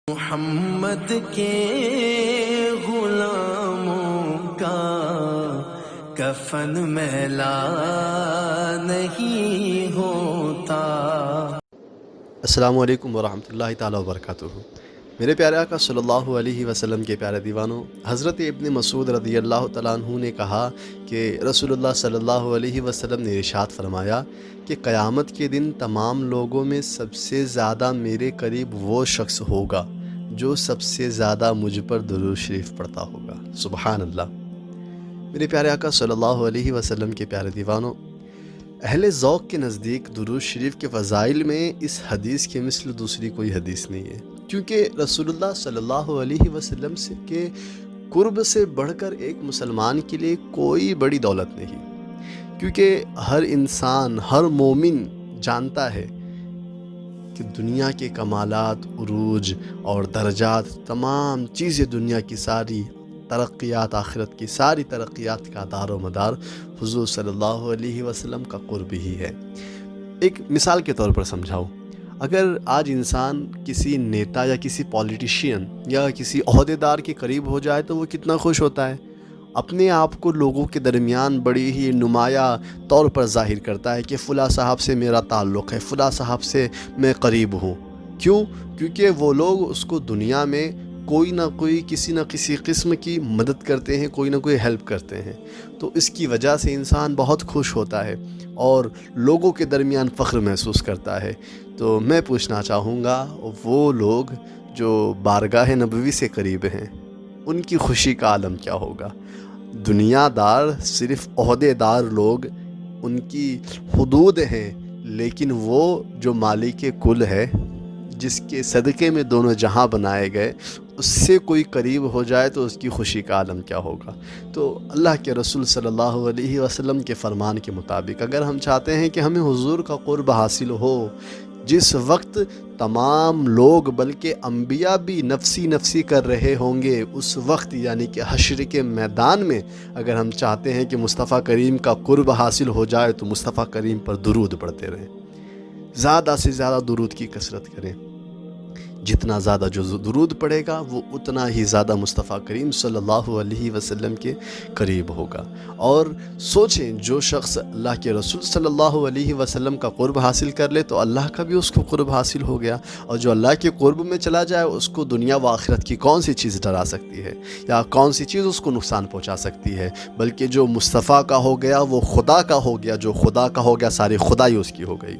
محمد کے غلاموں کا کفن میلا نہیں ہوتا۔ السلام علیکم ورحمۃ اللہ تعالیٰ وبرکاتہ۔ میرے پیارے آقا صلی اللہ علیہ وسلم کے پیارے دیوانوں، حضرت ابن مسعود رضی اللہ تعالیٰ عنہ نے کہا کہ رسول اللہ صلی اللہ علیہ وسلم نے ارشاد فرمایا کہ قیامت کے دن تمام لوگوں میں سب سے زیادہ میرے قریب وہ شخص ہوگا جو سب سے زیادہ مجھ پر درود شریف پڑھتا ہوگا۔ سبحان اللہ۔ میرے پیارے آقا صلی اللہ علیہ وسلم کے پیارے دیوانوں، اہل ذوق کے نزدیک درود شریف کے فضائل میں اس حدیث کے مثل دوسری کوئی حدیث نہیں ہے، کیونکہ رسول اللہ صلی اللہ علیہ وسلم سے کے قرب سے بڑھ کر ایک مسلمان کے لیے کوئی بڑی دولت نہیں، کیونکہ ہر انسان، ہر مومن جانتا ہے کہ دنیا کے کمالات، عروج اور درجات، تمام چیزیں، دنیا کی ساری ترقیات، آخرت کی ساری ترقیات کا دار و مدار حضور صلی اللہ علیہ وسلم کا قرب ہی ہے۔ ایک مثال کے طور پر سمجھاؤں، اگر آج انسان کسی نیتا یا کسی پولیٹیشین یا کسی عہدیدار کے قریب ہو جائے تو وہ کتنا خوش ہوتا ہے، اپنے آپ کو لوگوں کے درمیان بڑی ہی نمایاں طور پر ظاہر کرتا ہے کہ فلاں صاحب سے میرا تعلق ہے، فلاں صاحب سے میں قریب ہوں۔ کیوں؟ کیونکہ وہ لوگ اس کو دنیا میں کوئی نہ کوئی، کسی نہ کسی قسم کی مدد کرتے ہیں، کوئی نہ کوئی ہیلپ کرتے ہیں، تو اس کی وجہ سے انسان بہت خوش ہوتا ہے اور لوگوں کے درمیان فخر محسوس کرتا ہے۔ تو میں پوچھنا چاہوں گا، وہ لوگ جو بارگاہ نبوی سے قریب ہیں، ان کی خوشی کا عالم کیا ہوگا؟ دنیا دار، صرف عہدے دار لوگ، ان کی حدود ہیں، لیکن وہ جو مالک کل ہے، جس کے صدقے میں دونوں جہاں بنائے گئے، اس سے کوئی قریب ہو جائے تو اس کی خوشی کا عالم کیا ہوگا؟ تو اللہ کے رسول صلی اللہ علیہ وسلم کے فرمان کے مطابق اگر ہم چاہتے ہیں کہ ہمیں حضور کا قرب حاصل ہو، جس وقت تمام لوگ بلکہ انبیاء بھی نفسی نفسی کر رہے ہوں گے، اس وقت یعنی کہ حشر کے میدان میں اگر ہم چاہتے ہیں کہ مصطفیٰ کریم کا قرب حاصل ہو جائے تو مصطفیٰ کریم پر درود پڑھتے رہیں، زیادہ سے زیادہ درود کی کثرت کریں۔ جتنا زیادہ جو درود پڑھے گا وہ اتنا ہی زیادہ مصطفیٰ کریم صلی اللہ علیہ وسلم کے قریب ہوگا۔ اور سوچیں، جو شخص اللہ کے رسول صلی اللہ علیہ وسلم کا قرب حاصل کر لے تو اللہ کا بھی اس کو قرب حاصل ہو گیا، اور جو اللہ کے قرب میں چلا جائے اس کو دنیا و آخرت کی کون سی چیز ڈرا سکتی ہے یا کون سی چیز اس کو نقصان پہنچا سکتی ہے؟ بلکہ جو مصطفیٰ کا ہو گیا وہ خدا کا ہو گیا، جو خدا کا ہو گیا ساری خدائی اس کی ہو گئی۔